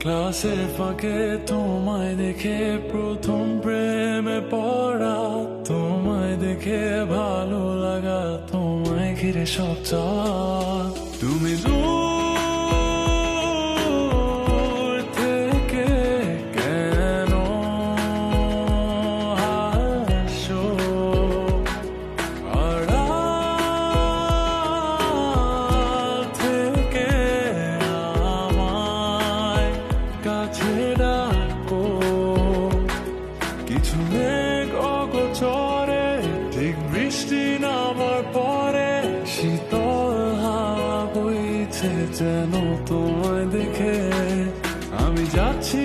ক্লাসের ফাঁকে তোমায় দেখে প্রথম প্রেমে পড়া, তোমায় দেখে ভালো লাগা, তোমায় ঘিরে সব চাওয়া। তুমি দূর থেকে কেন হাসো, আড়াল থেকে আমায় কাছে ডাকো। কিছু মেঘ অগোচরে ঠিক বৃষ্টি নামার পরে শীতল হাওয়া বইছে যেন তোমায় দেখে। আমি যাচ্ছি